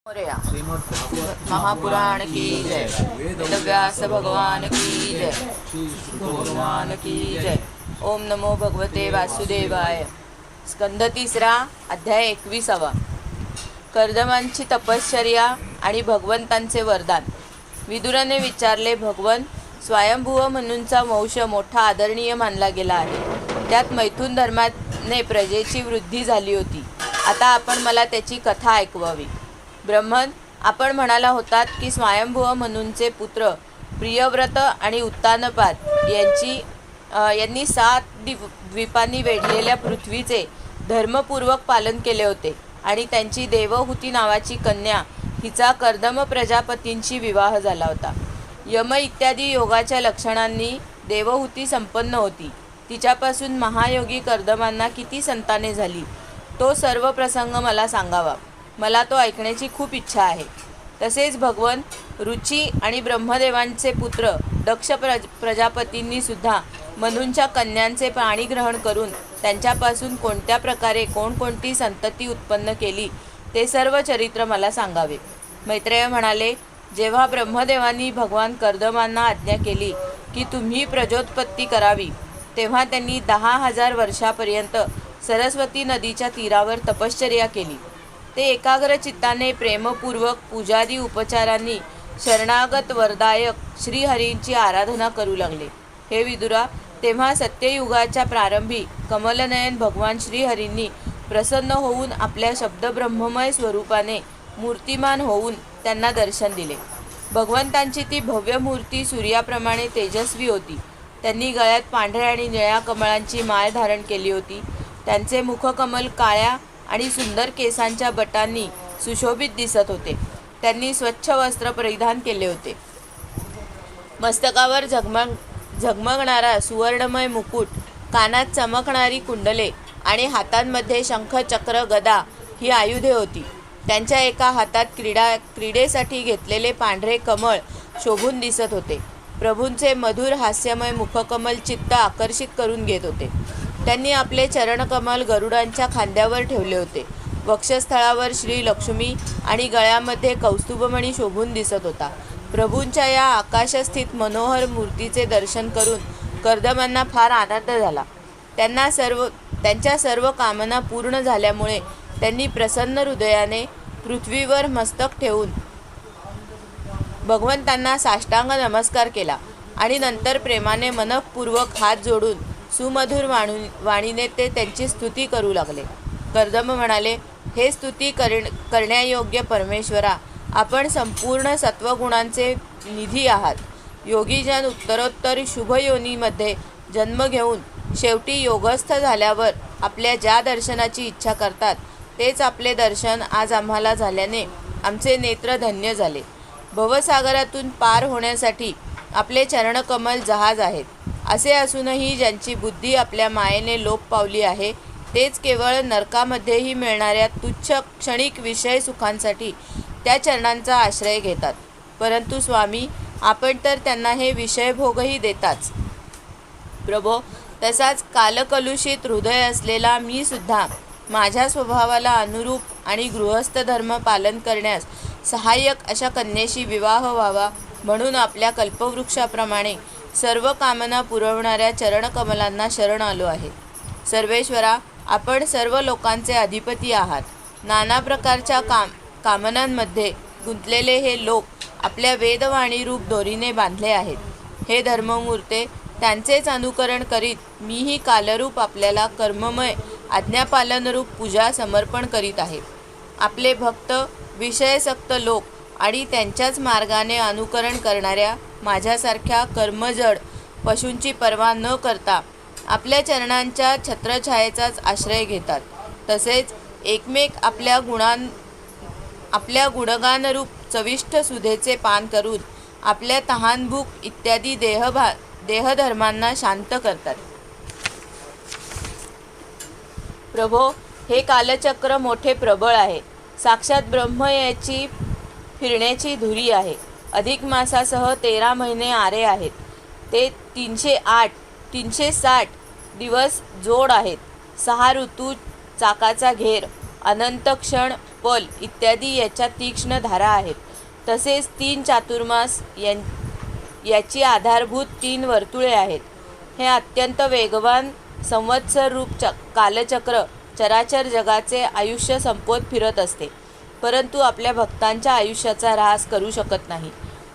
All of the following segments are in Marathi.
मोरया। महापुराण की जय। वेदव्यास भगवान की जय। भगवान की जय। ओम नमो भगवते वासुदेवाय। स्कंद 3 अध्याय 21. कर्दमांची तपश्चर्या आणि भगवंतांचे वरदान. विदुराने विचारले, भगवन, स्वयंभुव म्हणूनचा वंश मोठा आदरणीय मानला गेला आहे. त्यात मैथुन धर्माने प्रजेची वृद्धी झाली होती. आता आपण मला त्याची कथा ऐकवावी. ब्रह्मन, आपण म्हणाला होतात की स्वयंभुव म्हणूनचे पुत्र प्रियव्रत आणि उत्तानपाद यांनी 7 द्वीपांनी वेढलेल्या पृथ्वीचे धर्मपूर्वक पालन केले होते आणि त्यांची देवहूती नावाची कन्या हिचा कर्दम प्रजापतींशी विवाह झाला होता. यम इत्यादी योगाच्या लक्षणांनी देवहूती संपन्न होती. तिच्यापासून महायोगी कर्दमांना किती संताने झाली तो सर्व प्रसंग मला सांगावा. मला तो ऐकण्याची खूप इच्छा आहे. तसेच भगवन, रुची आणि ब्रह्मदेवांचे पुत्र दक्ष प्रजापतींनी सुद्धा मनूंच्या कन्यांचे पाणीग्रहण करून त्यांच्यापासून कोणत्या प्रकारे कोणकोणती संतती उत्पन्न केली ते सर्व चरित्र मला सांगावे. मैत्रेय म्हणाले, जेव्हा ब्रह्मदेवांनी भगवान कर्दमांना आज्ञा केली की तुम्ही प्रजोत्पत्ती करावी, तेव्हा त्यांनी 10,000 वर्षापर्यंत सरस्वती नदीच्या तीरावर तपश्चर्या केली. ते एकाग्र चित्ताने प्रेमपूर्वक पूजादी उपचारांनी शरणागत वरदायक श्रीहरींची आराधना करू लागले. हे विदुरा, तेव्हा सत्ययुगाच्या प्रारंभी कमलनयन भगवान श्रीहरींनी प्रसन्न होऊन आपल्या शब्दब्रह्ममय स्वरूपाने मूर्तिमान होऊन त्यांना दर्शन दिले. भगवंतांची ती भव्य मूर्ती सूर्याप्रमाणे तेजस्वी होती. त्यांनी गळ्यात पांढऱ्या आणि निळ्या कमळांची माळ धारण केली होती. त्यांचे मुखकमल काळ्या आणि सुंदर केसांच्या बटांनी सुशोभित दिसत होते. त्यांनी स्वच्छ वस्त्र परिधान केले होते. मस्तकावर झगमगणारा सुवर्णमय मुकुट, कानात चमकणारी कुंडले आणि हातांमध्ये शंख, चक्र, गदा ही आयुधे होती. त्यांच्या एका हातात क्रीडेसाठी घेतलेले पांढरे कमळ शोभून दिसत होते. प्रभूंचे मधुर हास्यमय मुखकमल चित्त आकर्षित करून घेत होते. त्यांनी आपले चरणकमल गरुडांच्या खांद्यावर ठेवले होते. वक्षस्थळावर श्री लक्ष्मी आणि गळ्यामध्ये कौस्तुभमणी शोभून दिसत होता. प्रभूंच्या या आकाशस्थित मनोहर मूर्तीचे दर्शन करून कर्दमांना फार आनंद झाला. त्यांच्या सर्व कामना पूर्ण झाल्यामुळे त्यांनी प्रसन्न हृदयाने पृथ्वीवर मस्तक ठेवून भगवंतांना साष्टांग नमस्कार केला आणि नंतर प्रेमाने मनःपूर्वक हात जोडून सुमधुर वाणीने ते त्यांची स्तुती करू लागले. कर्दम म्हणाले, हे स्तुती करण्यायोग्य परमेश्वरा, आपण संपूर्ण सत्वगुणांचे निधी आहात. योगीजन उत्तरोत्तर शुभयोनीमध्ये जन्म घेऊन शेवटी योगस्थ झाल्यावर आपल्या ज्या दर्शनाची इच्छा करतात तेच आपले दर्शन आज आम्हाला झाल्याने आमचे नेत्र धन्य झाले. भवसागरातून पार होण्यासाठी आपले चरणकमल जहाज आहेत. असे असूनही ज्यांची बुद्धी आपल्या मायेने लोप पावली आहे तेच केवळ नरकामध्येही मिळणाऱ्या तुच्छ क्षणिक विषय सुखांसाठी त्या चरणांचा आश्रय घेतात. परंतु स्वामी, आपण तर त्यांना हे विषयभोगही देताच. प्रभो, तसाच कालकलुषित हृदय असलेला मी सुद्धा माझ्या स्वभावाला अनुरूप आणि गृहस्थ धर्म पालन करण्यास सहाय्यक अशा कन्येशी विवाह व्हावा म्हणून आपल्या कल्पवृक्षाप्रमाणे सर्व कामना पुरवणाऱ्या चरणकमलांना शरण आलो आहे. सर्वेश्वरा, आपण सर्व लोकांचे अधिपती आहात. नाना प्रकारच्या कामनांमध्ये गुंतलेले हे लोक आपल्या वेदवाणीरूप दोरीने बांधले आहेत. हे धर्ममूर्ते, त्यांचेच अनुकरण करीत मीही कालरूप आपल्याला कर्ममय आज्ञापालनरूप पूजा समर्पण करीत आहे. आपले भक्त विषयसक्त लोक आणि त्यांच्याच मार्गाने अनुकरण करणाऱ्या माझ्यासारख्या कर्मजड पशूंची पर्वा न करता आपल्या चरणांच्या छत्रछायेचाच आश्रय घेतात. तसेच एकमेक आपल्या गुणगानरूप चविष्ट सुधेचे पान करून आपल्या तहानभूक इत्यादी देहधर्मांना शांत करतात. प्रभो, हे कालचक्र मोठे प्रबळ आहे. साक्षात ब्रह्म याची फिरण्याची धुरी आहे. अधिक मासासह 13 महिने आरे आहेत. ते 360 दिवस जोड आहेत. 6 ऋतू चाकाचा घेर, अनंत क्षण, पल इत्यादी याच्या तीक्ष्ण धारा आहेत. तसेच 3 चातुर्मास याची आधारभूत 3 वर्तुळे आहेत. हे अत्यंत वेगवान संवत्सर रूप कालचक्र चराचर जगाचे आयुष्य संपवत फिरत असते, परंतु आपल्या भक्तांच्या आयुष्याचा ऱ्हास करू शकत नाही.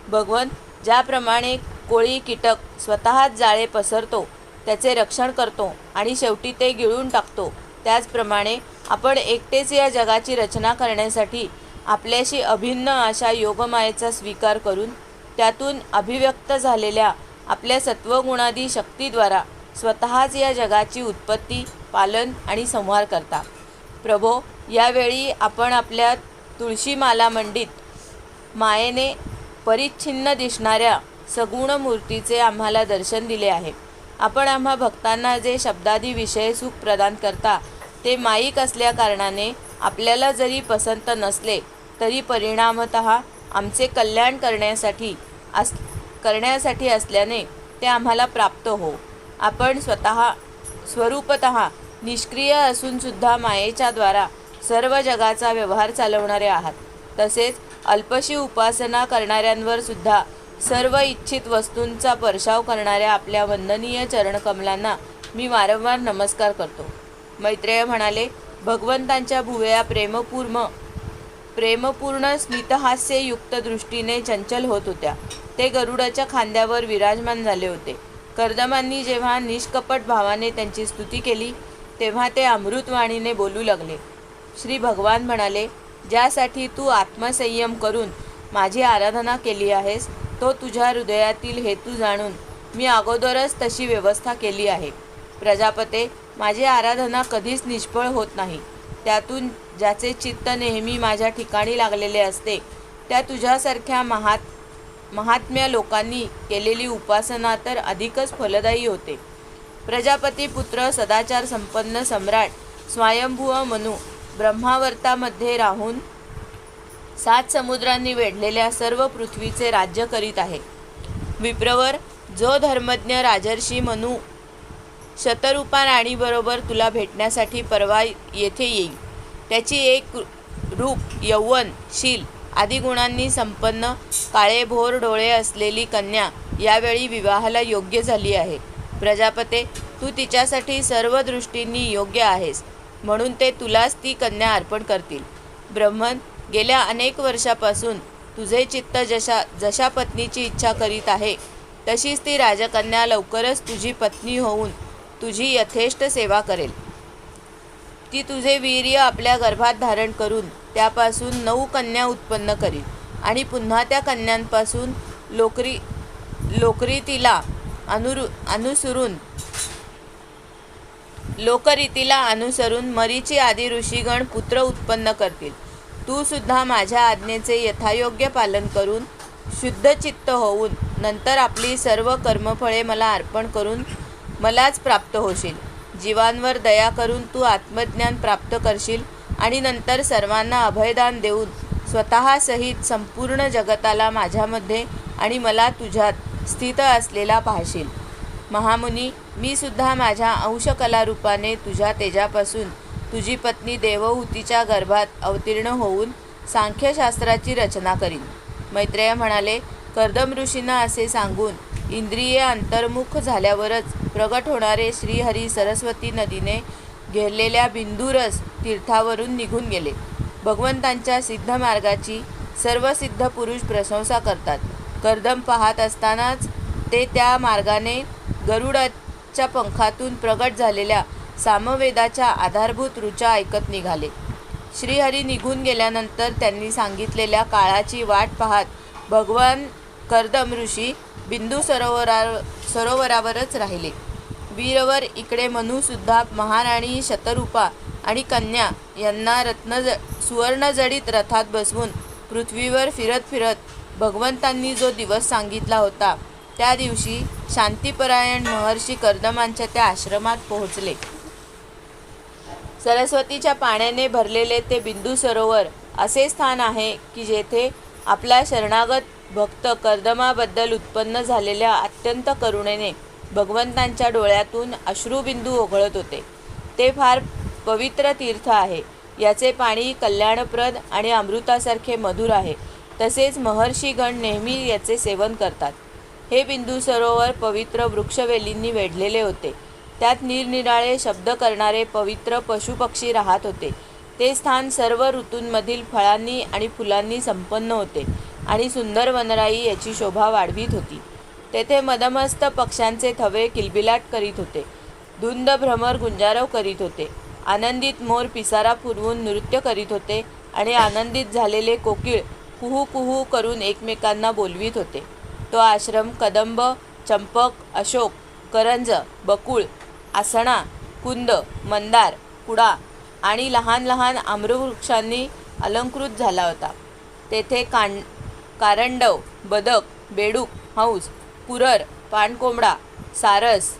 भगवंत ज्याप्रमाणे कोळी कीटक स्वतःच जाळे पसरतो, त्याचे रक्षण करतो आणि शेवटी ते गिळून टाकतो, त्याचप्रमाणे आपण एकटेच या जगाची रचना करण्यासाठी आपल्याशी अभिन्न अशा योगमायेचा स्वीकार करून त्यातून अभिव्यक्त झालेल्या आपल्या सत्वगुणादी शक्तीद्वारा स्वतःच या जगाची उत्पत्ती, पालन आणि संहार करता. प्रभो, यावेळी आपण आपल्या तुळशीमाला मंडित मायेने परिच्छिन्न दिसणाऱ्या सगुण मूर्तीचे आम्हाला दर्शन दिले आहे. आपण आम्हा भक्तांना जे शब्दादी विषय सुख प्रदान करता ते माईक असल्याकारणाने आपल्याला जरी पसंत नसले तरी परिणामतः आमचे कल्याण करण्यासाठी असल्याने ते आम्हाला प्राप्त हो. आपण स्वरूपतः निष्क्रिय असूनसुद्धा मायेच्या द्वारा सर्व जगाचा व्यवहार चालवणारे आहात. तसेच अल्पशी उपासना करणाऱ्यांवर सुद्धा सर्व इच्छित वस्तूंचा वर्षाव करणाऱ्या आपल्या वंदनीय चरणकमलांना मी वारंवार नमस्कार करतो. मैत्रेय म्हणाले, भगवंतांच्या भुवया प्रेमपूर्ण स्मितहास्ययुक्त दृष्टीने चंचल होत होत्या. ते गरुडाच्या खांद्यावर विराजमान झाले होते. कर्दमांनी जेव्हा निष्कपट भावाने त्यांची स्तुती केली तेव्हा ते अमृतवाणीने बोलू लागले. श्री भगवान म्हणाले, ज्यासाठी तू आत्मसंयम करून माझी आराधना केली आहेस तो तुझ्या हृदयातील हेतू जाणून मी अगोदरच तशी व्यवस्था केली आहे. प्रजापते, माझी आराधना कधीच निष्फळ होत नाही. त्यातून ज्याचे चित्त नेहमी माझ्या ठिकाणी लागलेले असते त्या तुझ्यासारख्या महात्म्या लोकांनी केलेली उपासना तर अधिकच फलदायी होते. प्रजापती पुत्र सदाचार संपन्न सम्राट स्वयंभुव मनु ब्रह्मावर्तामध्ये राहून 7 समुद्रांनी वेढलेल्या सर्व पृथ्वीचे राज्य करीत आहे. विप्रवर, जो धर्मज्ञ राजर्षी मनु शतरूपा राणीबरोबर तुला भेटण्यासाठी परवा येथे येईल, त्याची एक रूप, यौवन, शील आदी गुणांनी संपन्न काळेभोर डोळे असलेली कन्या यावेळी विवाहाला योग्य झाली आहे. प्रजापते, तू तिच्यासाठी सर्व दृष्टींनी योग्य आहेस, म्हणून ते तुलाच ती कन्या अर्पण करतील. ब्रह्मन, गेल्या अनेक वर्षापासून तुझे चित्त जशा पत्नीची इच्छा करीत आहे तशीच ती राजकन्या लवकरच तुझी पत्नी होऊन तुझी यथेष्ट सेवा करेल. ती तुझे वीर्य आपल्या गर्भात धारण करून त्यापासून 9 कन्या उत्पन्न करील आणि पुन्हा त्या कन्यांपासून लोकरीतीला अनुसरून मरीची आदी ऋषीगण पुत्र उत्पन्न करतील. तू सुद्धा माझ्या आज्ञेचे यथायोग्य पालन करून शुद्ध चित्त होऊन नंतर आपली सर्व कर्मफळे मला अर्पण करून मलाच प्राप्त होशील. जीवांवर दया करून तू आत्मज्ञान प्राप्त करशील आणि नंतर सर्वांना अभयदान देऊन स्वतःसहित संपूर्ण जगताला माझ्यामध्ये आणि मला तुझ्यात स्थित असलेला पाहशील. महामुनी, मी सुद्धा माझ्या अंशकलारूपाने तुझ्या तेजापासून तुझी पत्नी देवहूतीच्या गर्भात अवतीर्ण होऊन सांख्यशास्त्राची रचना करीन. मैत्रेय म्हणाले, कर्दम ऋषींना असे सांगून इंद्रिये अंतर्मुख झाल्यावरच प्रगट होणारे श्रीहरी सरस्वती नदीने घेरलेल्या बिंदुरस तीर्थावरून निघून गेले. भगवंतांच्या सिद्ध मार्गाची सर्व सिद्ध पुरुष प्रशंसा करतात. कर्दम पाहत असतानाच ते त्या मार्गाने गरुडाच्या पंखातून प्रगट झालेल्या सामवेदाच्या आधारभूत ऋचा ऐकत निघाले. श्रीहरी निघून गेल्यानंतर त्यांनी सांगितलेल्या काळाची वाट पाहत भगवान कर्दम ऋषी बिंदू सरोवरावरच राहिले. वीरवर, इकडे मनुसुद्धा महाराणी शतरूपा आणि कन्या यांना सुवर्णजडित रथात बसवून पृथ्वीवर फिरत फिरत भगवंतांनी जो दिवस सांगितला होता त्या दिवशी शांतिपरायण महर्षी कर्दमांच्या त्या आश्रमात पोहोचले. सरस्वतीच्या पाण्याने भरलेले ते बिंदू सरोवर असे स्थान आहे की जेथे आपला शरणागत भक्त कर्दमाबद्दल उत्पन्न झालेल्या अत्यंत करुणेने भगवंतांच्या डोळ्यातून अश्रुबिंदू ओघळत होते. ते फार पवित्र तीर्थ आहे. याचे पाणी कल्याणप्रद आणि अमृतासारखे मधुर आहे. तसेच महर्षीगण नेहमी याचे सेवन करतात. हे बिंदू सरोवर पवित्र वृक्षवेलींनी वेढलेले होते. त्यात निरनिराळे शब्द करणारे पवित्र पशुपक्षी राहत होते. ते स्थान सर्व ऋतूंमधील फळांनी आणि फुलांनी संपन्न होते आणि सुंदर वनराई याची शोभा वाढवित होती. तेथे मदमस्त पक्ष्यांचे थवे किलबिलाट करीत होते. धुंद भ्रमर गुंजारव करीत होते. आनंदित मोर पिसारा फुलवून नृत्य करीत होते आणि आनंदित झालेले कोकिळ कुहू कुहू करून एकमेकांना बोलवीत होते. तो आश्रम कदंब, चंपक, अशोक, करंज, बकुळ, आसणा, कुंद, मंदार, कुडा आणि लहान लहान आम्रवृक्षांनी अलंकृत झाला होता. तेथे कारंडव, बदक, बेडूक, हंस, कुरर, पाणकोंबडा, सारस,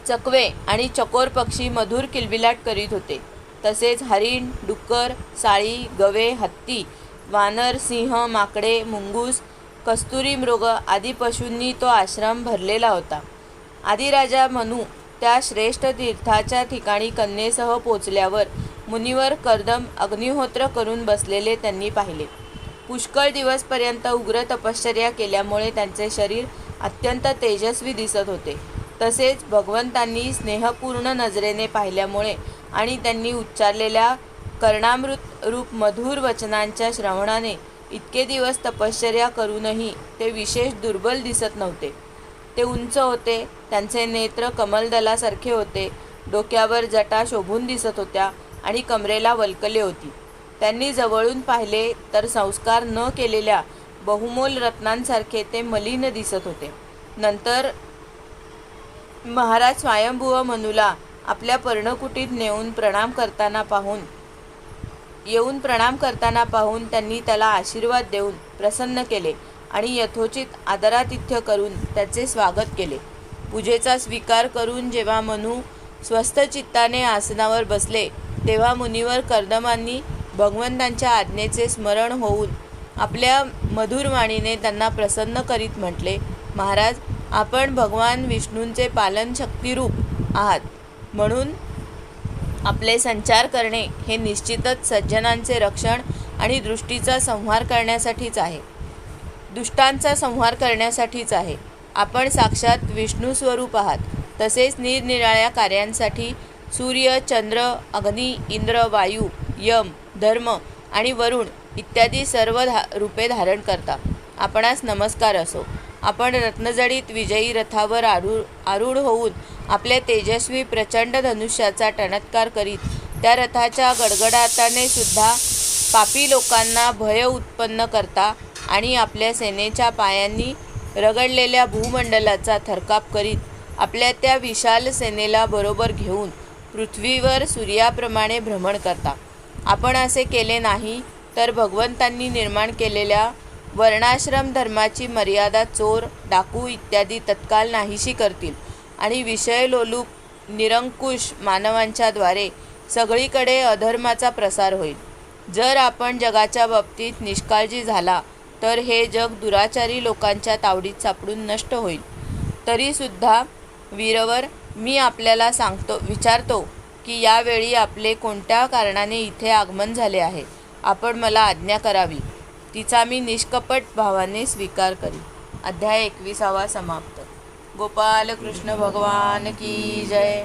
चकवे आणि चकोर पक्षी मधुर किलबिलाट करीत होते. तसेच हरिण, डुक्कर, साळी, गवे, हत्ती, वानर, सिंह, माकडे, मुंगूस, कस्तुरी मृग आदी पशूंनी तो आश्रम भरलेला होता. आदिराजा मनू त्या श्रेष्ठ तीर्थाच्या ठिकाणी कन्येसह पोचल्यावर मुनिवर कर्दम अग्निहोत्र करून बसलेले त्यांनी पाहिले. पुष्कळ दिवसपर्यंत उग्र तपश्चर्या केल्यामुळे त्यांचे शरीर अत्यंत तेजस्वी दिसत होते. तसेच भगवंतांनी स्नेहपूर्ण नजरेने पाहिल्यामुळे आणि त्यांनी उच्चारलेल्या कर्णामृत रूप मधुर वचनांच्या श्रवणाने इतके दिवस तपश्चर्या करूनही ते विशेष दुर्बल दिसत नव्हते. ते उंच होते. त्यांचे नेत्र कमलदलासारखे होते. डोक्यावर जटा शोभून दिसत होत्या आणि कमरेला वल्कले होती. त्यांनी जवळून पाहिले तर संस्कार न केलेल्या बहुमोल रत्नांसारखे ते मलिन दिसत होते. नंतर महाराज स्वयंभुव मनूला आपल्या पर्णकुटीत येऊन प्रणाम करताना पाहून त्यांनी त्याला आशीर्वाद देऊन प्रसन्न केले आणि यथोचित आदरातिथ्य करून त्याचे स्वागत केले. पूजेचा स्वीकार करून जेव्हा मनू स्वस्थ चित्ताने आसनावर बसले तेव्हा मुनिवर कर्दमांनी भगवंतांच्या आज्ञेचे स्मरण होऊन आपल्या मधुर वाणीने त्यांना प्रसन्न करीत म्हटले, महाराज, आपण भगवान विष्णूंचे पालन शक्तिरूप आहात, म्हणून आपले संचार करणे हे निश्चितच सज्जनांचे रक्षण आणि दुष्टांचा संहार करण्यासाठीच आहे. आपण साक्षात विष्णू स्वरूप आहात. तसेच निरनिराळ्या कार्यांसाठी सूर्य, चंद्र, अग्नी, इंद्र, वायू, यम, धर्म आणि वरुण इत्यादी सर्व रूपे धारण करता. आपणास नमस्कार असो. आपण रत्नजडित विजयी रथावर आरूढ होऊन आपल्या तेजस्वी प्रचंड धनुष्याचा टणत्कार करीत त्या रथाच्या गडगडाटाने सुद्धा पापी लोकांना भय उत्पन्न करता आणि आपल्या सेनेच्या पायांनी रगडलेल्या भूमंडलाचा थरकाप करीत आपल्या त्या विशाल सेनेला बरोबर घेऊन पृथ्वीवर सूर्याप्रमाणे भ्रमण करता. आपण असे केले नाही तर भगवंतांनी निर्माण केलेल्या वर्णाश्रम धर्माची मर्यादा चोर, डाकू इत्यादी तत्काल नाहीशी करतील आणि विषयलोलूप निरंकुश मानवांच्या द्वारे सगळीकडे अधर्माचा प्रसार होईल. जर आपण जगाच्या बाबतीत निष्काळजी झाला तर हे जग दुराचारी लोकांच्या तावडीत सापडून नष्ट होईल. तरीसुद्धा वीरवर, मी आपल्याला विचारतो की यावेळी आपले कोणत्या कारणाने इथे आगमन झाले आहे. आपण मला आज्ञा करावी, तिचा मी निष्कपट भावाने स्वीकार करी. अध्याय 21 समाप्त. गोपाल कृष्ण भगवान की जय.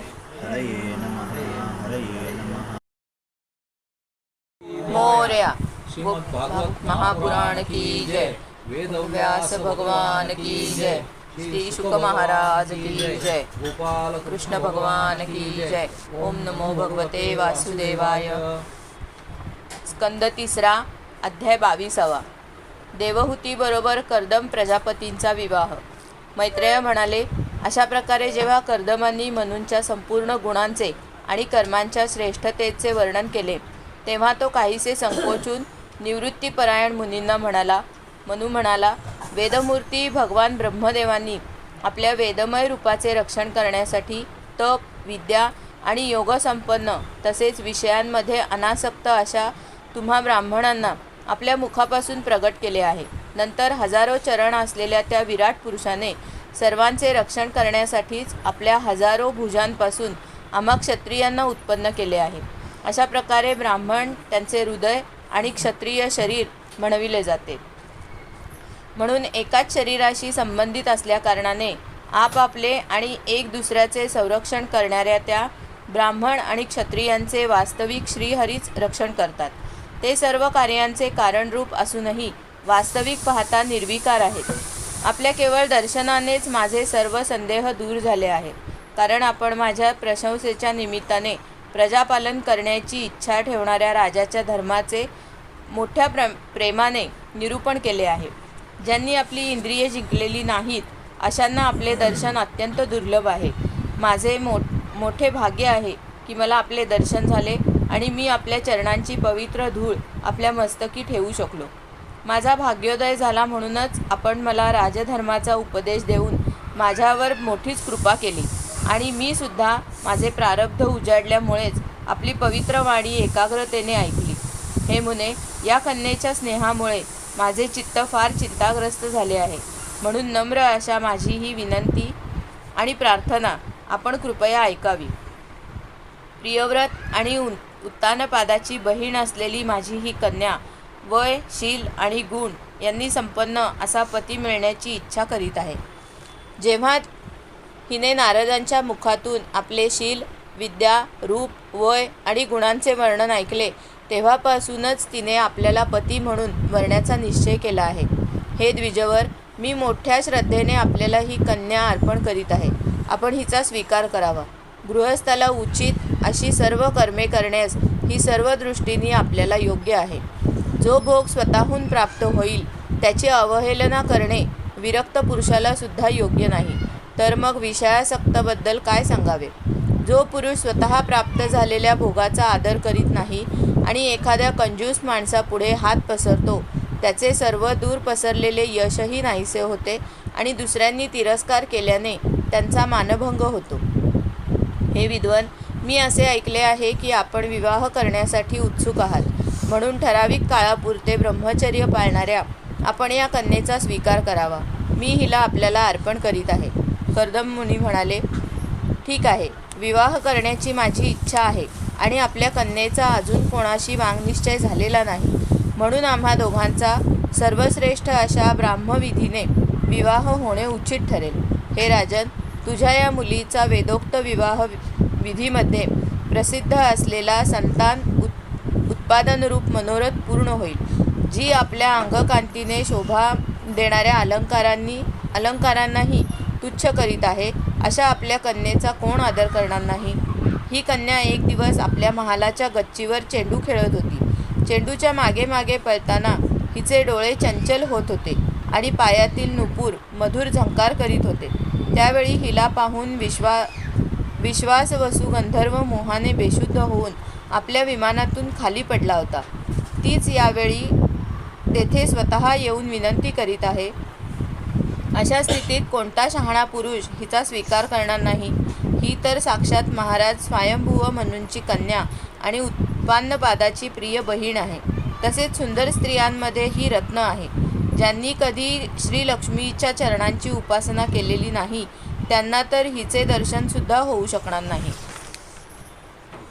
मोरया. महापुराण की जय. व्यास भगवान की जय. श्री शुक महाराज की जय. गोपाल कृष्ण भगवान की जय. ओम नमो भगवते वासुदेवाय. स्कंद 3 अध्याय 22. देवहूती बरोबर कर्दम प्रजापतींचा विवाह. मैत्रेय म्हणाले, अशा प्रकारे जेव्हा कर्दमांनी मनूंच्या संपूर्ण गुणांचे आणि कर्मांच्या श्रेष्ठतेचे वर्णन केले तेव्हा तो काहीसे संकोचून निवृत्तीपरायण मुनींना म्हणाला. मनू म्हणाला, वेदमूर्ती भगवान ब्रह्मदेवांनी आपल्या वेदमय रूपाचे रक्षण करण्यासाठी तप, विद्या आणि योगसंपन्न तसेच विषयांमध्ये अनासक्त अशा तुम्हा ब्राह्मणांना आपल्या मुखापासून प्रगट केले आहे. नंतर हजारो चरण असलेल्या त्या विराट पुरुषाने सर्वांचे रक्षण करण्यासाठीच आपल्या हजारो भुजांपासून आम्हा क्षत्रियांना उत्पन्न केले आहे. अशा प्रकारे ब्राह्मण त्यांचे हृदय आणि क्षत्रिय शरीर म्हणविले जाते. म्हणून एकाच शरीराशी संबंधित असल्याकारणाने आपापले आणि एक दुसऱ्याचे संरक्षण करणाऱ्या त्या ब्राह्मण आणि क्षत्रियांचे वास्तविक श्रीहरीच रक्षण करतात. ते सर्व कार्यांचे कारणरूप असूनही वास्तविक पाहता निर्विकार आहेत. आपल्या केवळ दर्शनानेच माझे सर्व संदेह दूर झाले आहेत, कारण आपण माझ्या प्रशंसेच्या निमित्ताने प्रजापालन करण्याची इच्छा ठेवणाऱ्या राजाच्या धर्माचे मोठ्या प्रेमाने निरूपण केले आहे. ज्यांनी आपली इंद्रिये जिंकलेली नाहीत अशांना आपले दर्शन अत्यंत दुर्लभ आहे. माझे मोठे भाग्य आहे की मला आपले दर्शन झाले आणि मी आपल्या चरणांची पवित्र धूळ आपल्या मस्तकी ठेवू शकलो. माझा भाग्योदय झाला म्हणूनच आपण मला राजधर्माचा उपदेश देऊन माझ्यावर मोठीच कृपा केली आणि मी सुद्धा माझे प्रारब्ध उजाडल्यामुळेच आपली पवित्र वाणी एकाग्रतेने ऐकली. हे मुने, या कन्येच्या स्नेहामुळे माझे चित्त फार चिंताग्रस्त झाले आहे. म्हणून नम्र अशा माझी ही विनंती आणि प्रार्थना आपण कृपया ऐकावी. प्रियव्रत आणि उत्तानपादाची बहीण असलेली माझी ही कन्या वय, शील आणि गुण यांनी संपन्न असा पती मिळण्याची इच्छा करीत आहे. जेव्हा हिने नारदांच्या मुखातून आपले शील, विद्या, रूप, वय आणि गुणांचे वर्णन ऐकले तेव्हापासूनच तिने आपल्याला पती म्हणून वरण्याचा निश्चय केला आहे. हे द्विजवर, मी मोठ्या श्रद्धेने आपल्याला ही कन्या अर्पण करीत आहे. आपण हिचा स्वीकार करावा. गृहस्थाला उचित अशी सर्व कर्मे करण्यास ही सर्व दृष्टीने आपल्याला योग्य आहे. जो भोग स्वतःहून प्राप्त होईल त्याची अवहेलना करणे विरक्त पुरुषाला सुद्धा योग्य नाही, तर मग विषयासक्तबद्दल काय सांगावे. जो पुरुष स्वतः प्राप्त झालेल्या भोगाचा आदर करीत नाही आणि एखाद्या कंजूस माणसापुढे हात पसरतो त्याचे सर्व दूर पसरलेले यशही नाहीसे होते आणि दुसऱ्यांनी तिरस्कार केल्याने त्यांचा मानभंग होतो. हे विद्वान, मी असे ऐकले आहे की आपण विवाह करण्यासाठी उत्सुक आहात. म्हणून ठराविक काळापुरते ब्रह्मचर्य पाळणाऱ्या आपण या कन्येचा स्वीकार करावा. मी हिला आपल्याला अर्पण करीत आहे. कर्दम मुनी म्हणाले, ठीक आहे, विवाह करण्याची माझी इच्छा आहे आणि आपल्या कन्येचा अजून कोणाशी वांगनिश्चय झालेला नाही. म्हणून आम्हा दोघांचा सर्वश्रेष्ठ अशा ब्राह्मविधीने विवाह होणे उचित ठरेल. हे राजन, तुझ्या या मुलीचा वेदोक्त विवाह विधीमध्ये प्रसिद्ध असलेला संतान उत्पादनरूप मनोरथ पूर्ण होईल. जी आपल्या अंगकांतीने शोभा देणाऱ्या अलंकारांनाही तुच्छ करीत आहे अशा आपल्या कन्येचा कोण आदर करणार नाही. ही कन्या एक दिवस आपल्या महालाच्या गच्चीवर चेंडू खेळत होती. चेंडूच्या मागे मागे पळताना हिचे डोळे चंचल होत होते आणि पायातील नुपूर मधुर झंकार करीत होते. त्यावेळी हिला पाहून विश्वासवसू गंधर्व मोहाने बेशुद्ध होऊन आपल्या विमानातून खाली पडला होता. तीच यावेळी तेथे स्वतः येऊन विनंती करीत आहे. अशा स्थितीत कोणता शहाणा पुरुष हिचा स्वीकार करणार नाही. ही तर साक्षात महाराज स्वयंभुव म्हणूनची कन्या आणि उत्पान्नपादाची प्रिय बहीण आहे. तसेच सुंदर स्त्रियांमध्ये ही रत्न आहे. ज्यांनी कधी श्रीलक्ष्मीच्या चरणांची उपासना केलेली नाही त्यांना तर हिचे दर्शनसुद्धा होऊ शकणार नाही.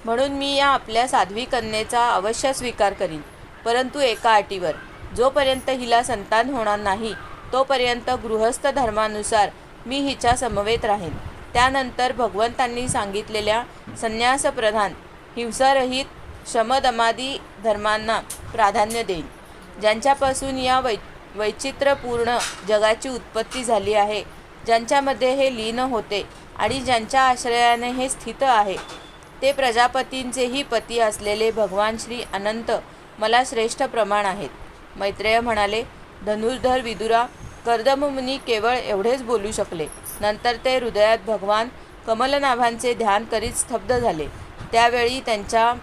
म्हणून मी या आपल्या साध्वी कन्येचा अवश्य स्वीकार करीन, परंतु एका अटीवर. जोपर्यंत हिला संतान होणार नाही तोपर्यंत गृहस्थ धर्मानुसार मी हिच्या समवेत राहीन. त्यानंतर भगवंतांनी सांगितलेल्या संन्यासप्रधान हिंसारहित शमदमादी धर्मांना प्राधान्य देईन. ज्यांच्यापासून या वैचित्र्यपूर्ण जगाची उत्पत्ती झाली आहे, ज्यांच्यामध्ये हे लीन होते आणि ज्यांच्या आश्रयाने हे स्थित आहे, ते प्रजापतींचेही पती असलेले भगवान श्री अनंत मला श्रेष्ठ प्रमाण आहेत. मैत्रेय म्हणाले, धनुर्धर विदुरा, कर्दममुनी केवळ एवढेच बोलू शकले. नंतर ते हृदयात भगवान कमलनाभांचे ध्यान करीत स्तब्ध झाले. त्यावेळी त्यांच्या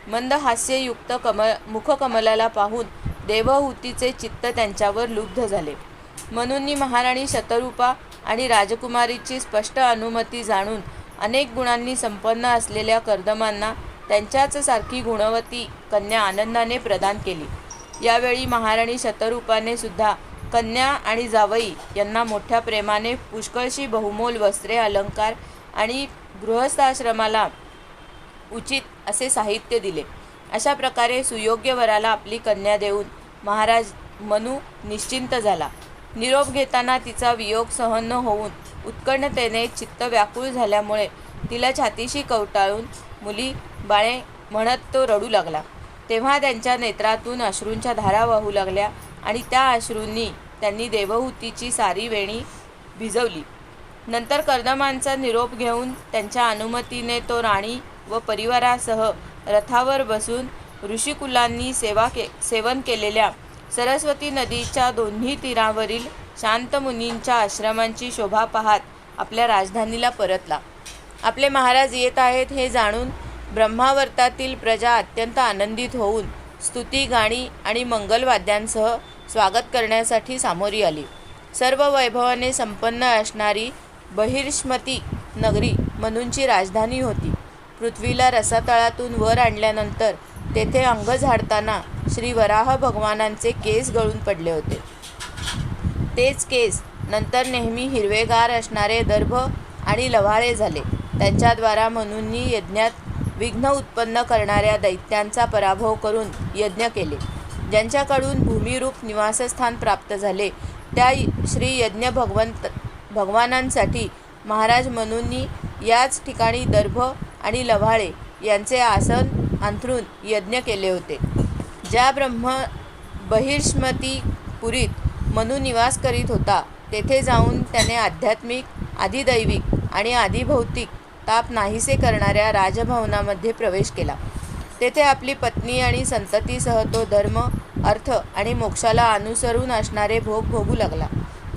मंद हास्ययुक्त मुखकमलाला पाहून देवहूतीचे चित्त त्यांच्यावर लुब्ध झाले. म्हणून महाराणी शतरूपा आणि राजकुमारीची स्पष्ट अनुमती जाणून अनेक गुणांनी संपन्न असलेल्या कर्दमांना त्यांच्याच सारखी गुणवती कन्या आनंदाने प्रदान केली. यावेळी महाराणी शतरूपाने सुद्धा कन्या आणि जावई यांना मोठ्या प्रेमाने पुष्कळशी बहुमोल वस्त्रे, अलंकार आणि गृहस्थाश्रमाला उचित असे साहित्य दिले. अशा प्रकारे सुयोग्य वराला आपली कन्या देऊन महाराज मनू निश्चिंत झाला. निरोप घेताना तिचा वियोग सहन न होऊन उत्कंठतेने चित्त व्याकुळ झाल्यामुळे तिला छातीशी कवटाळून मुली बाळे म्हणत तो रडू लागला. तेव्हा त्यांच्या नेत्रातून अश्रूंच्या धारा वाहू लागल्या आणि त्या अश्रूंनी त्यांनी देवहूतीची सारी वेणी भिजवली. नंतर कर्दमांचा निरोप घेऊन त्यांच्या अनुमतीने तो राणी व परिवारासह रथावर बसून ऋषिकुलांनी सेवन केलेल्या सरस्वती नदीच्या दोन्ही तीरावरील शांत मुनींच्या आश्रमांची शोभा पाहत आपल्या राजधानीला परतला. आपले महाराज येत आहेत हे जाणून ब्रह्मावर्तातील प्रजा अत्यंत आनंदित होऊन स्तुती, गाणी आणि मंगलवाद्यांसह स्वागत करण्यासाठी सामोरी आली. सर्व वैभवाने संपन्न असणारी बहिर्ष्मती नगरी मनूंची राजधानी होती. पृथ्वीला रसातळातून वर आणल्यानंतर तेथे अंग झाडताना श्री वराह भगवानांचे केस गळून पडले होते. तेच केस नंतर नेहमी हिरवेगार असणारे दर्भ आणि लव्हाळे झाले. त्यांच्याद्वारा मनूंनी यज्ञात विघ्न उत्पन्न करणाऱ्या दैत्यांचा पराभव करून यज्ञ केले. ज्यांच्याकडून भूमिरूप निवासस्थान प्राप्त झाले त्या श्री यज्ञ भगवानांसाठी महाराज मनूंनी याच ठिकाणी दर्भ आणि लव्हाळे यांचे आसन अंथरून यज्ञ केले होते. ज्या बहिर्ष्मती पुरीत मनू निवास करीत होता तेथे जाऊन त्याने आध्यात्मिक, आदिदैविक आणि आदिभौतिक ताप नाहीसे करणाऱ्या राजभवनामध्ये प्रवेश केला. तेथे आपली पत्नी आणि संततीसह तो धर्म, अर्थ आणि मोक्षाला अनुसरून असणारे भोग भोगू लागला.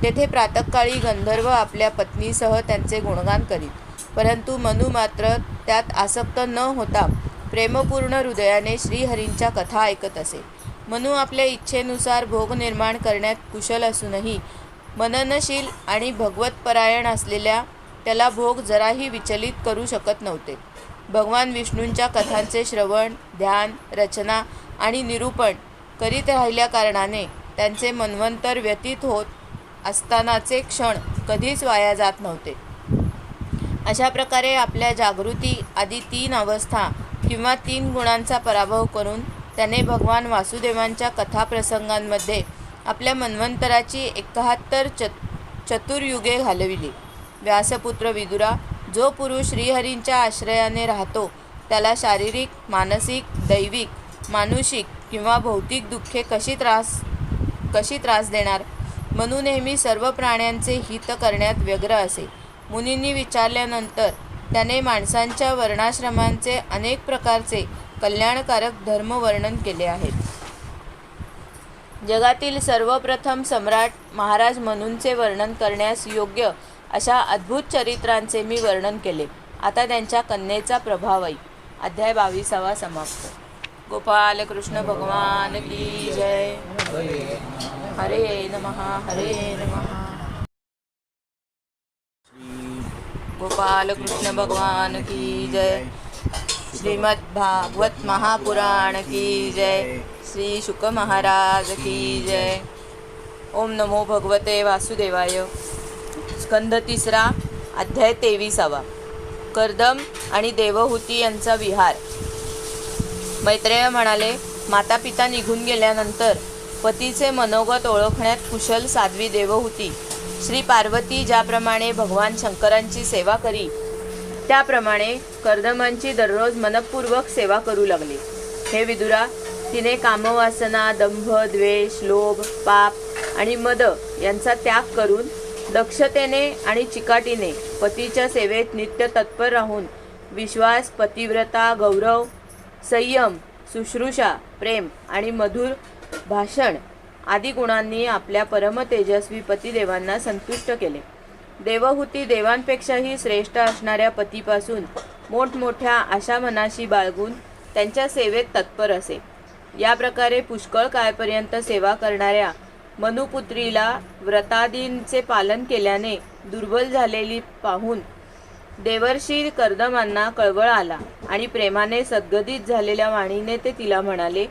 तेथे प्रातःकाळी गंधर्व आपल्या पत्नीसह त्यांचे गुणगान करीत, परंतु मनू मात्र त्यात आसक्त न होता प्रेमपूर्ण हृदयाने श्रीहरींच्या कथा ऐकत असे. मनू आपल्या इच्छेनुसार भोग निर्माण करण्यात कुशल असूनही मननशील आणि भगवतपरायण असलेल्या त्याला भोग जराही विचलित करू शकत नव्हते. भगवान विष्णूंच्या कथांचे श्रवण, ध्यान, रचना आणि निरूपण करीत राहिल्या कारणाने त्यांचे मन्वंतर व्यतीत होत असतानाचे क्षण कधीच वाया जात नव्हते. अशा प्रकारे आपल्या जागृती आदी 3 अवस्था किंवा 3 गुणांचा पराभव करून त्याने भगवान वासुदेवांच्या कथाप्रसंगांमध्ये आपल्या मन्वंतराची 71 चतुर्युगे घालविली. व्यासपुत्र विदुरा, जो पुरुष श्रीहरींच्या आश्रयाने राहतो त्याला शारीरिक, मानसिक, दैविक, मानुषिक किंवा भौतिक दुःखे कशी त्रास देणार? मनू नेहमी सर्व प्राण्यांचे हित करण्यात व्यग्र असे. मुनींनी विचारल्यानंतर त्याने माणसांच्या वर्णाश्रमांचे अनेक प्रकारचे कल्याणकारक धर्म वर्णन केले आहेत. जगातील सर्वप्रथम सम्राट महाराज मनूंचे वर्णन करण्यास योग्य अशा अद्भुत चरित्रांचे मी वर्णन केले. आता त्यांच्या कन्येचा प्रभाव ऐक. अध्याय 22 समाप्त. गोपाल कृष्ण भगवान की जय. हरे नमः. हरे नमः. गोपाल कृष्ण भगवान की जय. श्रीमद् भागवत महापुराण की जय. श्री शुक महाराज की जय. ओम नमो भगवते वासुदेवाय. स्कंद 3 अध्याय 23. कर्दम आणि देवहूती यांचा विहार. मैत्रेय म्हणाले, माता पिता निघून गेल्यानंतर पतीचे मनोगत ओळखण्यात कुशल साध्वी देवहूती श्री पार्वती ज्याप्रमाणे भगवान शंकरांची सेवा करी त्याप्रमाणे कर्दमांची दररोज मनपूर्वक सेवा करू लागली. हे विदुरा, तिने कामवासना, दंभ, द्वेष, लोभ, पाप आणि मद यांचा त्याग करून दक्षतेने आणि चिकाटीने पतीच्या सेवेत नित्य तत्पर राहून विश्वास, पतिव्रता, गौरव, संयम, शुश्रूषा, प्रेम आणि मधुर भाषण आदी गुणांनी आपल्या परमतेजस्वी पतिदेवांना संतुष्ट केले. देवहूती देवांपेक्षाही श्रेष्ठ असणाऱ्या पतीपासून मोठमोठ्या आशा मनाशी बाळगून त्यांच्या सेवेत तत्पर असे. या प्रकारे पुष्कळ काळपर्यंत सेवा करणाऱ्या मनुपुत्रीला व्रतादींचे पालन केल्याने दुर्बल झालेली पाहून देवर्षी कर्दमांना कळवळ आला आणि प्रेमाने सद्गदित झालेल्या वाणीने ते तिला म्हणाले.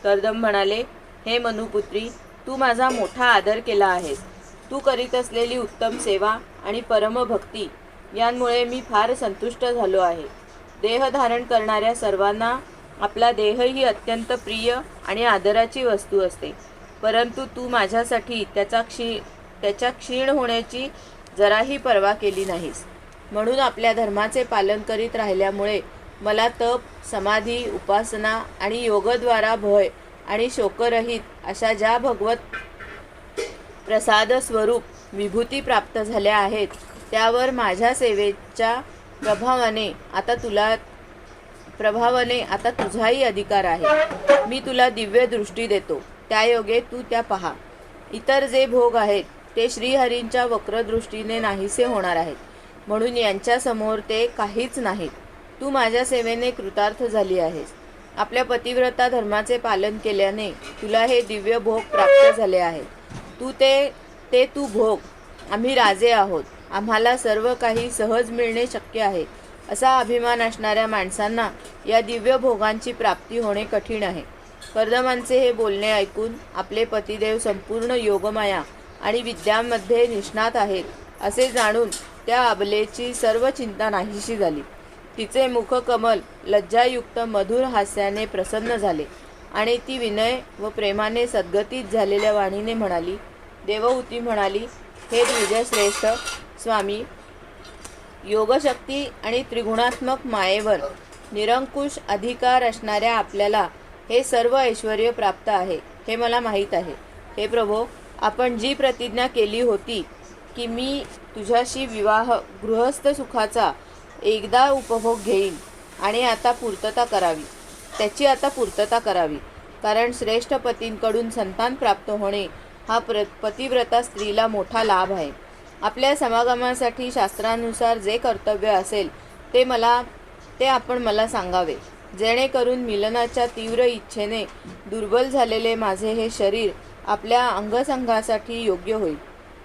कर्दम म्हणाले, हे मनुपुत्री, तू माझा मोठा आदर केला आहेस. तू करीत असलेली उत्तम सेवा आणि परमभक्ती यांमुळे मी फार संतुष्ट झालो आहे. देह धारण करणाऱ्या सर्वांना आपला देह ही अत्यंत प्रिय आणि आदराची वस्तू असते, परंतु तू माझ्यासाठी त्याच्या क्षीण होण्याची जराही पर्वा केली नाहीस. म्हणून आपल्या धर्माचे पालन करीत राहिल्यामुळे मला तप, समाधी, उपासना आणि योगद्वारा भय आणि शोकरहित अशा ज्या भगवत प्रसाद स्वरूप विभूती प्राप्त झाल्या आहेत, त्यावर माझ्या सेवेच्या प्रभावाने आता तुझाही अधिकार आहे. मी तुला दिव्य दृष्टी देतो, त्यायोगे तू त्या पहा. इतर जे भोग आहेत ते श्रीहरींच्या वक्रदृष्टीने नाहीसे होणार आहेत, म्हणून यांच्यासमोर ते काहीच नाहीत. तू माझ्या सेवेने कृतार्थ झाली आहेस. आपल्या पतिव्रता धर्माचे पालन केल्याने तुला हे दिव्य भोग प्राप्त झाले आहेत. तू भोग. आम्ही राजे आहोत, आम्हाला सर्व काही सहज मिळणे शक्य आहे, असा अभिमान असणाऱ्या माणसांना या दिव्य भोगांची प्राप्ती होणे कठीण आहे. कर्दमांचे हे बोलणे ऐकून आपले पतिदेव संपूर्ण योगमाया आणि विद्यांमध्ये निष्णात आहेत असे जाणून त्या अबलेची सर्व चिंता नाहीशी झाली. तिचे मुखकमल लज्जायुक्त मधुर हास्याने प्रसन्न झाले आणि ती विनय व प्रेमाने सद्गतीत झालेल्या वाणीने म्हणाली. देवहूती म्हणाली, हे द्विजश्रेष्ठ स्वामी, योगशक्ती आणि त्रिगुणात्मक मायेवर निरंकुश अधिकार असणाऱ्या आपल्याला हे सर्व ऐश्वर्य प्राप्त आहे हे मला माहीत आहे. हे प्रभो, आपण जी प्रतिज्ञा केली होती की मी तुझ्याशी गृहस्थ सुखाचा एकदा उपभोग घेईन आणि त्याची आता पूर्तता करावी. कारण श्रेष्ठ पतींकडून संतान प्राप्त होणे हा पतिव्रता स्त्रीला मोठा लाभ आहे. आपल्या समागमासाठी शास्त्रानुसार जे कर्तव्य असेल ते आपण मला सांगावे, जेणेकरून मिलनाच्या तीव्र इच्छेने दुर्बल झालेले माझे हे शरीर आपल्या अंगसंघासाठी योग्य होईल.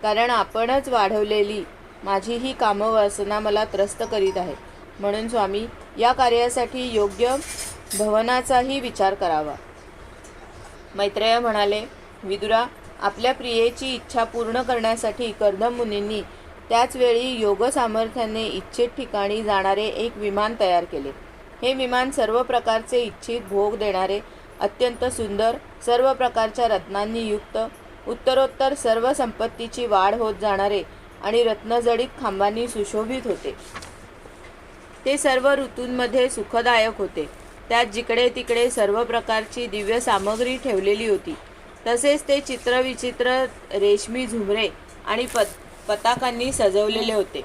कारण आपणच वाढवलेली माझी ही कामवासना मला त्रस्त करीत आहे. म्हणून स्वामी, या कार्यासाठी योग्य भवनाचाही विचार करावा. मैत्रेय म्हणाले, विदुरा, आपल्या प्रियेची इच्छा पूर्ण करण्यासाठी कर्दम मुनींनी त्याचवेळी योग सामर्थ्याने इच्छित ठिकाणी जाणारे एक विमान तयार केले. हे विमान सर्व प्रकारचे इच्छित भोग देणारे, अत्यंत सुंदर, सर्व प्रकारच्या रत्नांनी युक्त, उत्तरोत्तर सर्व संपत्तीची वाढ होत जाणारे आणि रत्नजडित खांबांनी सुशोभित होते. ते सर्व ऋतूंमध्ये सुखदायक होते. त्यात जिकडे तिकडे सर्व प्रकारची दिव्य सामग्री ठेवलेली होती. तसेच ते चित्रविचित्र रेशमी झुमरे आणि पताकांनी सजवलेले होते,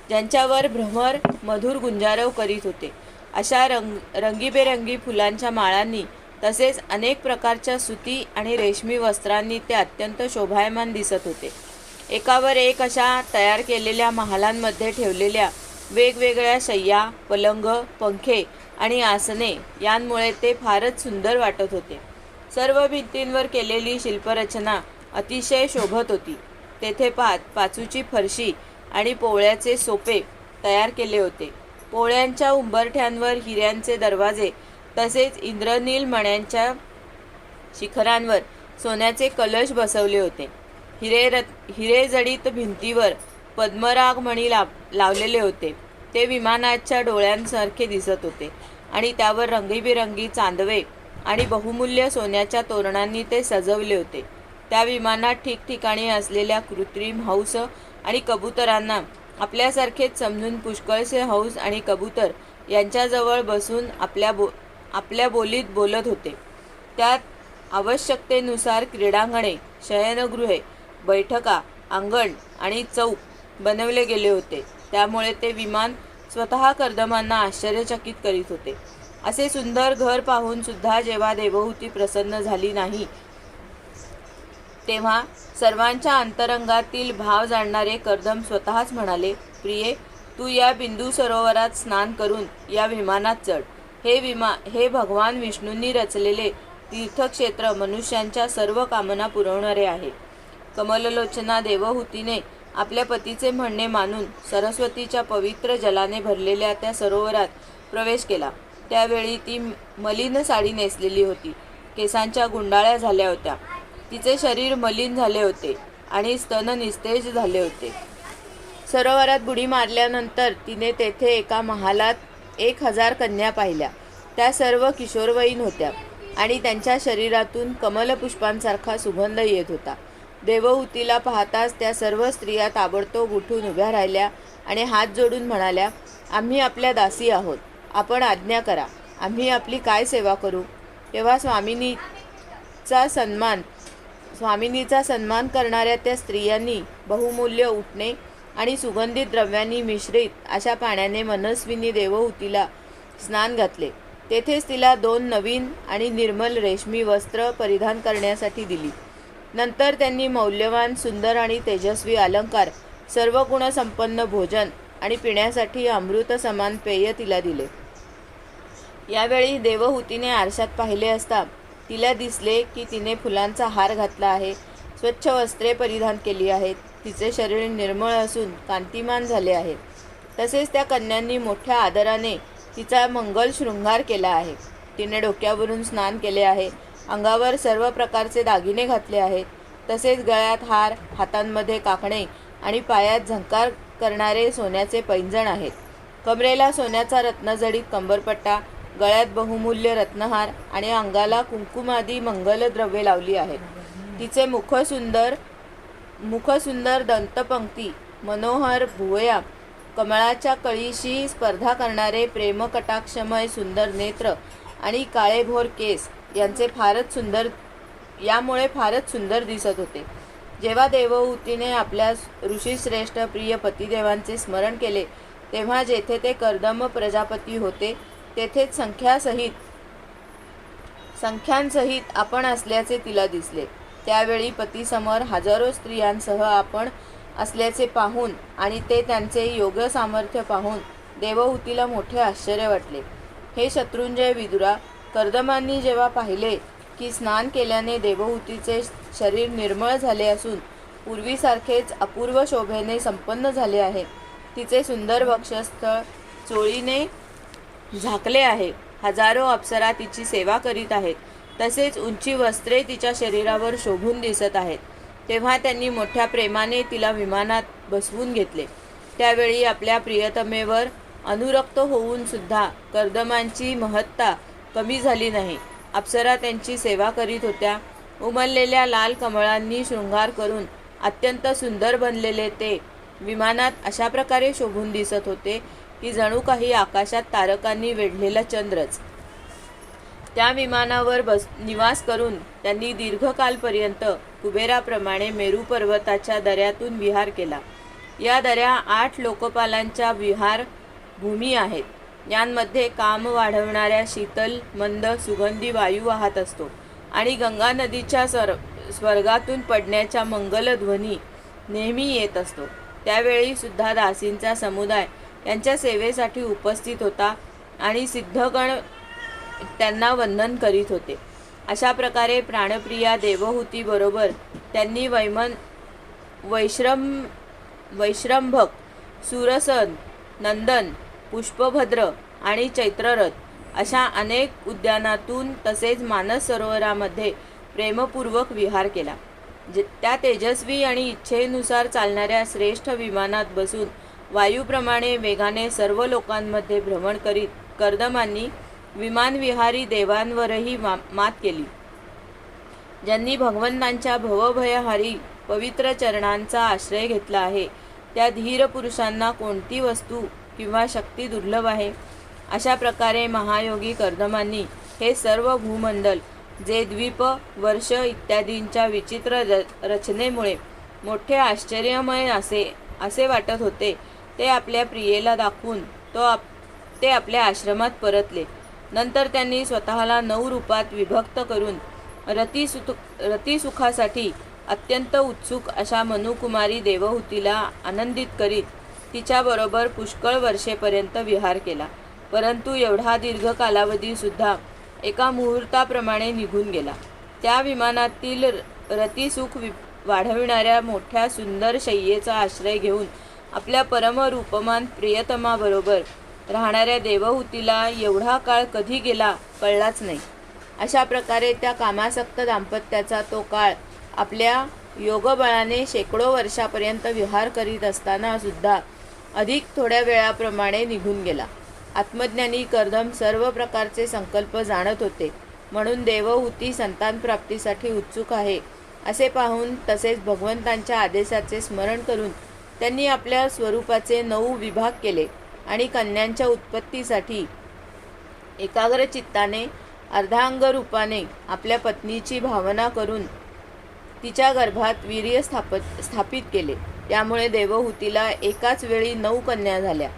ज्यांच्यावर भ्रमर मधुर गुंजारव करीत होते. अशा रंगीबेरंगी फुलांच्या माळांनी तसेच अनेक प्रकारच्या सुती आणि रेशमी वस्त्रांनी ते अत्यंत शोभायमान दिसत होते. एकावर एक अशा तयार केलेल्या महालांमध्ये ठेवलेल्या वेगवेगळ्या शय्या, पलंग, पंखे आणि आसने यांमुळे ते फारच सुंदर वाटत होते. सर्व भिंतींवर केलेली शिल्परचना अतिशय शोभत होती. तेथे पाचूची फरशी आणि पोवळ्याचे सोपे तयार केले होते. पोवळ्यांच्या उंबरठ्यांवर हिऱ्यांचे दरवाजे तसेच इंद्रनील मण्यांच्या शिखरांवर सोन्याचे कलश बसवले होते. हिरेजडित भिंतीवर पद्मराग मणी लावलेले होते. ते विमानाच्या डोळ्यांसारखे दिसत होते आणि त्यावर रंगीबेरंगी चांदवे आणि बहुमूल्य सोन्याच्या तोरणांनी ते सजवले होते. त्या विमानात ठिकठिकाणी असलेल्या कृत्रिम हंस आणि कबुतरांना आपल्यासारखेच समजून पुष्कळसे हंस आणि कबूतर यांच्याजवळ बसून आपल्या बोलीत बोलत होते. त्यात आवश्यकतेनुसार क्रीडांगणे, शयनगृहे, बैठका, अंगण आणि चौक बनवले गेले होते. त्यामुळे ते विमान स्वतः कर्दमांना आश्चर्यचकित करीत होते. असे सुंदर घर पाहून सुद्धा जेव्हा देवहूती प्रसन्न झाली नाही, तेव्हा सर्वांच्या अंतरंगातील भाव जाणणारे कर्दम स्वतःच म्हणाले, प्रिये, तू या बिंदू सरोवरात स्नान करून या विमानात चढ. हे भगवान विष्णूंनी रचलेले तीर्थक्षेत्र मनुष्यांच्या सर्व कामना पुरवणारे आहे. कमललोचना देवहूतीने आपल्या पतीचे म्हणणे मानून सरस्वतीच्या पवित्र जलाने भरलेल्या त्या सरोवरात प्रवेश केला. त्यावेळी ती मलिन साडी नेसलेली होती. केसांच्या गुंडाळ्या झाल्या होत्या. तिचे शरीर मलिन झाले होते आणि स्तन निस्तेज झाले होते. सरोवरात बुडी मारल्यानंतर तिने तेथे एका महालात 1000 कन्या पाहिल्या. त्या सर्व किशोरवयीन होत्या आणि त्यांच्या शरीरातून कमलपुष्पांसारखा सुगंध येत होता. देवहूतीला पाहताच त्या सर्व स्त्रिया ताबडतोब उठून उभ्या राहिल्या आणि हात जोडून म्हणाल्या, आम्ही आपल्या दासी आहोत. आपण आज्ञा करा. आम्ही आपली काय सेवा करू? तेव्हा स्वामिनीचा सन्मान करणाऱ्या त्या स्त्रियांनी बहुमूल्य उटणे आणि सुगंधित द्रव्यांनी मिश्रित अशा पाण्याने मनस्विनी देवहूतीला स्नान घातले. तेथेच तिला 2 नवीन आणि निर्मल रेशमी वस्त्र परिधान करण्यासाठी दिली. नंतर त्यांनी मौल्यवान, सुंदर आणि तेजस्वी अलंकार, सर्व गुणसंपन्न भोजन आणि पिण्यासाठी अमृत समान पेय तिला दिले. यावेळी देवहूतीने आरशात पाहिले असता तिला दिसले की तिने फुलांचा हार घातला आहे, स्वच्छ वस्त्रे परिधान केली आहेत, तिचे शरीर निर्मळ असून कांतिमान झाले आहे. तसेच त्या कन्यांनी मोठ्या आदराने तिचा मंगल शृंगार केला आहे. तिने डोक्यावरून स्नान केले आहे, अंगावर सर्व प्रकारचे दागिने घातले आहेत. तसेच गळ्यात हार, हातांमध्ये काकणे आणि पायात झंकार करणारे सोन्याचे पैंजण आहेत. कमरेला सोन्याचा रत्नजडित कंबरपट्टा, गळ्यात बहुमूल्य रत्नहार आणि अंगाला कुंकुमादी मंगलद्रव्ये लावली आहेत. तिचे मुखसुंदर दंतपंक्ती, मनोहर भुवया, कमळाच्या कळीशी स्पर्धा करणारे प्रेमकटाक्षमय सुंदर नेत्र आणि काळेभोर केस यामुळे फारच सुंदर दिसत होते. जेव्हा देवहूतीने आपल्या ऋषीश्रेष्ठ प्रिय पतिदेवांचे स्मरण केले तेव्हा जेथे ते कर्दम प्रजापती होते तेथेच संख्यांसहित आपण असल्याचे तिला दिसले. त्यावेळी पतीसमोर हजारो स्त्रियांसह आपण असल्याचे पाहून आणि ते त्यांचे योग सामर्थ्य पाहून देवहूतीला मोठे आश्चर्य वाटले. हे शत्रुंजय विदुरा, कर्दमांनी जेव्हा पाहिले की स्नान केल्याने देवहूतीचे शरीर निर्मळ झाले असून पूर्वीसारखेच अपूर्व शोभेने संपन्न झाले आहे, तिचे सुंदर वक्षस्थळ चोळीने झाकले आहे, हजारो अप्सरा तिची सेवा करीत आहेत, तसेच उंची वस्त्रे तिच्या शरीरावर शोभून दिसत आहेत, तेव्हा त्यांनी मोठ्या प्रेमाने तिला विमानात बसवून घेतले. त्यावेळी आपल्या प्रियतमेवर अनुरक्त होऊन सुद्धा कर्दमांची महत्ता कमी झाली नाही. अप्सरा त्यांची सेवा करीत होत्या. उमललेल्या लाल कमळांनी शृंगार करून अत्यंत सुंदर बनलेले ते विमानात अशा प्रकारे शोभून दिसत होते की जणू काही आकाशात तारकांनी वेढलेला चंद्रच. त्या विमानावर निवास करून त्यांनी दीर्घकालपर्यंत कुबेराप्रमाणे मेरू पर्वताच्या दऱ्यातून विहार केला. या दऱ्या 8 लोकपालांच्या विहार भूमी आहेत. यांमध्ये काम वाढवणाऱ्या शीतल मंद सुगंधी वायू वाहत असतो आणि गंगा नदीच्या स्वर्गातून पडण्याच्या मंगलध्वनी नेहमी येत असतो. त्यावेळी सुद्धा दासींचा समुदाय यांच्या सेवेसाठी उपस्थित होता आणि सिद्धगण त्यांना वंदन करीत होते. अशा प्रकारे प्राणप्रिया देवहूतीबरोबर त्यांनी वैश्रंभक, सुरसन, नंदन, पुष्पभद्र आणि चैत्ररथ अशा अनेक उद्यानातून तसेच मानस सरोवरामध्ये प्रेमपूर्वक विहार केला. त्या तेजस्वी आणि इच्छेनुसार चालणाऱ्या श्रेष्ठ विमानात बसून वायूप्रमाणे वेगाने सर्व लोकांमध्ये भ्रमण करीत कर्दमांनी विमानविहारी देवांवरही मात केली. ज्यांनी भगवंतांच्या भवभयहारी पवित्र चरणांचा आश्रय घेतला आहे त्या धीर पुरुषांना कोणती वस्तू किंवा शक्ती दुर्लभ आहे. अशा प्रकारे महायोगी कर्दमांनी हे सर्व भूमंडल, जे द्वीप, वर्ष इत्यादींच्या विचित्र रचनेमुळे मोठे आश्चर्यमय असे वाटत होते, ते आपल्या प्रियेला दाखवून ते आपल्या आश्रमात परतले. नंतर त्यांनी स्वतःला 9 रूपात विभक्त करून रतिसुखासाठी अत्यंत उत्सुक अशा मनुकुमारी देवहूतीला आनंदित करीत तिच्याबरोबर पुष्कळ वर्षेपर्यंत विहार केला. परंतु एवढा दीर्घ कालावधी सुद्धा एका मुहूर्ताप्रमाणे निघून गेला. त्या विमानातील रतिसुख वाढविणाऱ्या मोठ्या सुंदर शय्येचा आश्रय घेऊन आपल्या परमरूपमान प्रियतमाबरोबर राहणाऱ्या देवहूतीला एवढा काळ कधी गेला कळलाच नाही. अशा प्रकारे त्या कामासक्त दाम्पत्याचा तो काळ आपल्या योगबळाने शेकडो वर्षापर्यंत विहार करीत असताना सुद्धा अधिक थोड्या वेळाप्रमाणे निघून गेला. आत्मज्ञानी कर्दम सर्व प्रकारचे संकल्प जाणत होते, म्हणून देवहूती संतान प्राप्तीसाठी उत्सुक आहे असे पाहून तसेच भगवंतांच्या आदेशाचे स्मरण करून त्यांनी आपल्या स्वरूपाचे 9 विभाग केले आणि कन्यांच्या उत्पत्तीसाठी एकाग्र चित्ताने अर्धांग रूपाने आपल्या पत्नीची भावना करून तिच्या गर्भात वीर्य स्थापित केले. त्यामुळे देवहूतीला एकाच वेळी 9 कन्या झाल्या.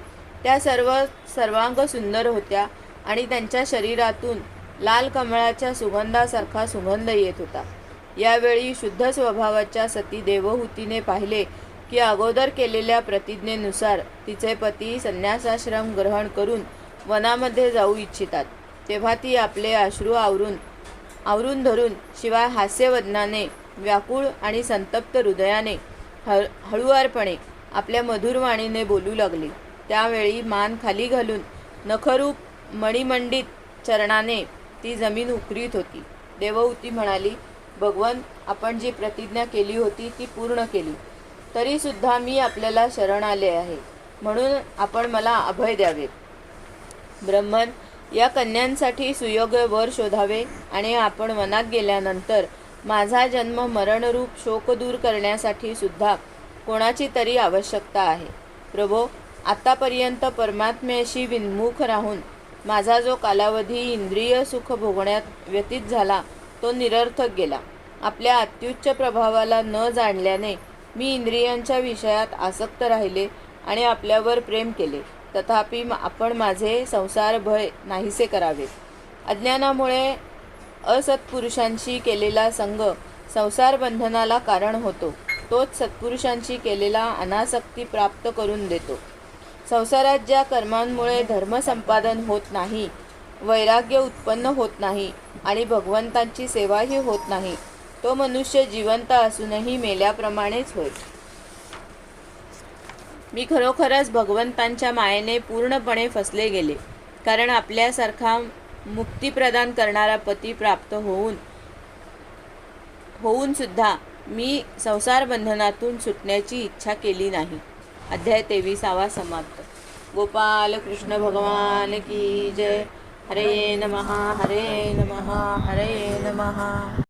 त्या सर्वांग सुंदर होत्या आणि त्यांच्या शरीरातून लाल कमळाच्या सुगंधासारखा सुगंध येत होता. यावेळी शुद्ध स्वभावाच्या सती देवहूतीने पाहिले की अगोदर केलेल्या प्रतिज्ञेनुसार तिचे पती संन्यासाश्रम ग्रहण करून वनामध्ये जाऊ इच्छितात. तेव्हा ती आपले अश्रू आवरून धरून शिवाय हास्यवदनाने व्याकुळ आणि संतप्त हृदयाने हळुवारपणे आपल्या मधुर वाणीने बोलू लागली. त्यावेळी मान खाली घालून नखरूप मणिमंडित चरणाने ती जमीन उकरीत होती. देवहूती म्हणाली, भगवन, आपण जी प्रतिज्ञा केली होती ती पूर्ण केली, तरीसुद्धा मी आपल्याला शरण आले आहे, म्हणून आपण मला अभय द्यावे. ब्रह्मन, या कन्यांसाठी सुयोग्य वर शोधावे आणि आपण वनात गेल्यानंतर माझा जन्म मरणरूप शोक दूर करण्यासाठी सुद्धा कोणाची तरी आवश्यकता आहे. प्रभो, आतापर्यंत परमात्म्याशी विन्मुख राहून माझा जो कालावधी इंद्रिय सुख भोगण्यात व्यतीत झाला तो निरर्थक गेला. आपल्या अत्युच्च प्रभावाला न जाणल्याने मी इंद्रियांच्या विषयात आसक्त राहिले आणि आपल्यावर प्रेम केले. तथापि आपण माझे संसार भय नाहीसे करावे. अज्ञानामुळे असत्पुरुषांशी केलेला संग संसार बंधनाला कारण होतो, तोच सत्पुरुषांशी केलेला अनासक्ती प्राप्त करून देतो. संसारात ज्या कर्मांमुळे धर्मसंपादन होत नाही, वैराग्य उत्पन्न होत नाही आणि भगवंतांची सेवाही होत नाही, तो मनुष्य जिवंत असूनही मेल्याप्रमाणेच होय. मी खरोखरच भगवंतांच्या मायेने पूर्णपणे फसले गेले, कारण आपल्यासारखा मुक्ती प्रदान करणारा पती प्राप्त होऊन सुद्धा मी संसार बंधनातून सुटण्याची इच्छा केली नाही. अध्याय 23 समाप्त. गोपाल कृष्ण भगवान की जय. हरे नमः हरे नमः हरे नमः.